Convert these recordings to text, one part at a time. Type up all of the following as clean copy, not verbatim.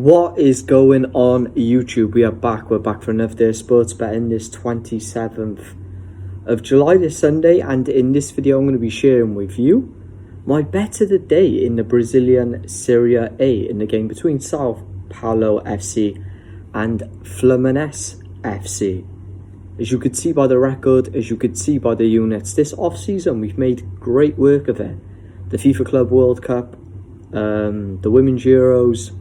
What is going on YouTube? We're back for another day of sports betting, this 27th of July, this Sunday, and in this video I'm going to be sharing with you my bet of the day in the Brazilian Serie A in the game between São Paulo FC and Fluminense FC. As you could see by the record, as you could see by the units, this off-season we've made great work of it. The FIFA Club World Cup, the Women's Euros,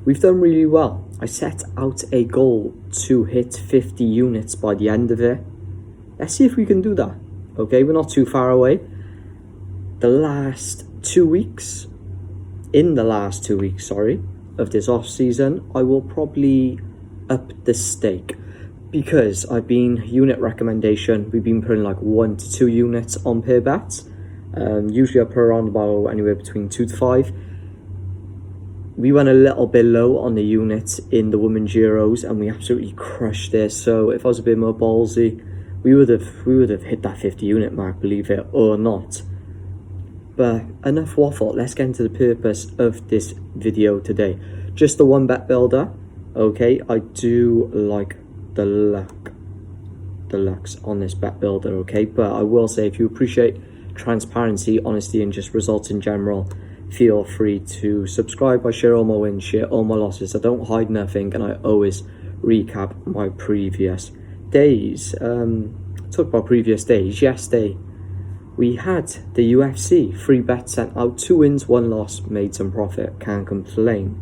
we've done really well. I set out a goal to hit 50 units by the end of it. Let's see if we can do that. Okay, we're not too far away. In the last 2 weeks, of this off season, I will probably up the stake because I've been unit recommendation. We've been putting like 1 to 2 units on per bets. Usually I put around about anywhere between 2 to 5. We went a little bit low on the units in the Women's Euros and we absolutely crushed it. So if I was a bit more ballsy, we would have hit that 50 unit mark, believe it or not. But enough waffle, let's get into the purpose of this video today. Just the one bet builder, okay? I do like the looks on this bet builder, okay? But I will say, if you appreciate transparency, honesty and just results in general, feel free to subscribe. I share all my wins, share all my losses. I don't hide nothing, and I always recap my previous days. Talk about previous days. Yesterday, we had the UFC free bet sent out. 2 wins, 1 loss, made some profit. Can't complain.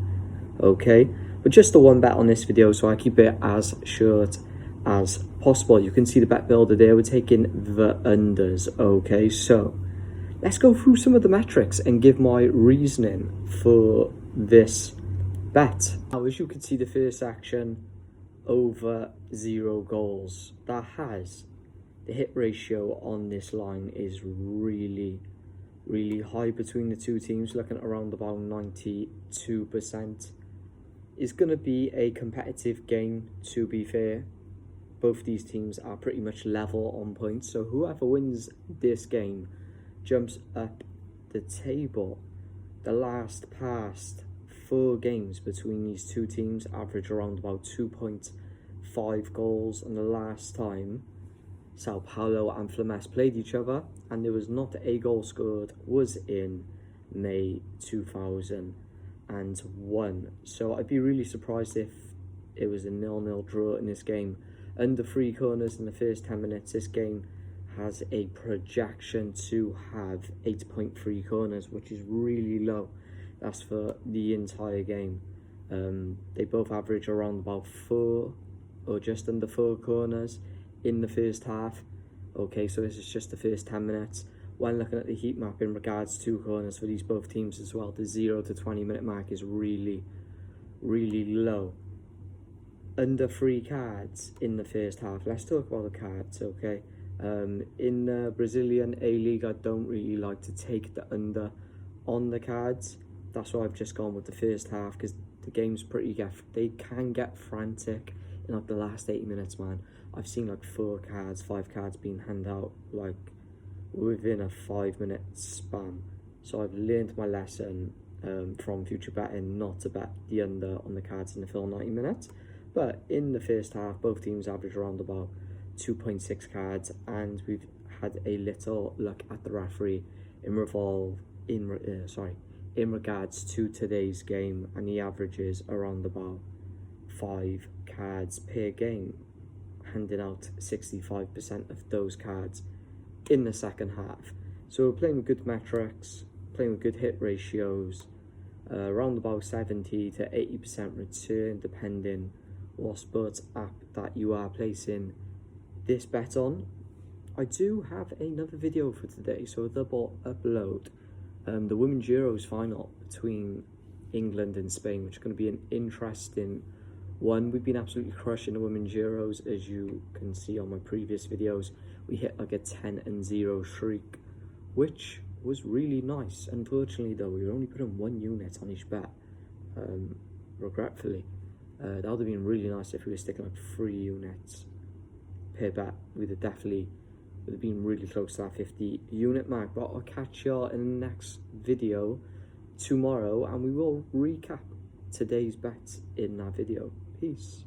Okay, but just the one bet on this video, so I keep it as short as possible. You can see the bet builder there. We're taking the unders. Okay, so let's go through some of the metrics and give my reasoning for this bet. Now, as you can see, the first action, over 0 goals. That has the hit ratio on this line is really high between the two teams, looking at around about 92%. It's going to be a competitive game, to be fair. Both these teams are pretty much level on points, so whoever wins this game jumps up the table. The last past 4 games between these two teams average around about 2.5 goals, and the last time São Paulo and Fluminense played each other and there was not a goal scored was in May 2001. So I'd be really surprised if it was a 0-0 draw in this game. Under 3 corners in the first 10 minutes, this game has a projection to have 8.3 corners, which is really low. That's for the entire game. They both average around about 4 or just under 4 corners in the first half. Okay, so this is just the first 10 minutes. When looking at the heat map in regards to corners for these both teams as well, the 0 to 20 minute mark is really low. Under 3 cards in the first half. Let's talk about the cards, okay? In the Brazilian A-League, I don't really like to take the under on the cards. That's why I've just gone with the first half, because the game's they can get frantic in like the last 80 minutes, man. I've seen like 4 cards, 5 cards being handed out like within a 5-minute span. So I've learned my lesson from future betting not to bet the under on the cards in the full 90 minutes. But in the first half, both teams average around about 2.6 cards, and we've had a little look at the referee in regards to today's game, and he averages around about 5 cards per game, handing out 65% of those cards in the second half. So we're playing with good metrics, playing with good hit ratios, around about 70 to 80% return, depending what sports app that you are placing this bet on. I do have another video for today, so a double upload. The Women's Euros final between England and Spain, which is going to be an interesting one. We've been absolutely crushing the Women's Euros, as you can see on my previous videos. We hit like a 10-0 streak, which was really nice. Unfortunately though, we were only putting 1 unit on each bet, regretfully. That would have been really nice if we were sticking like 3 units per bet. We'd have been really close to that 50 unit mark. But I'll catch y'all in the next video tomorrow, and we will recap today's bets in that video. Peace.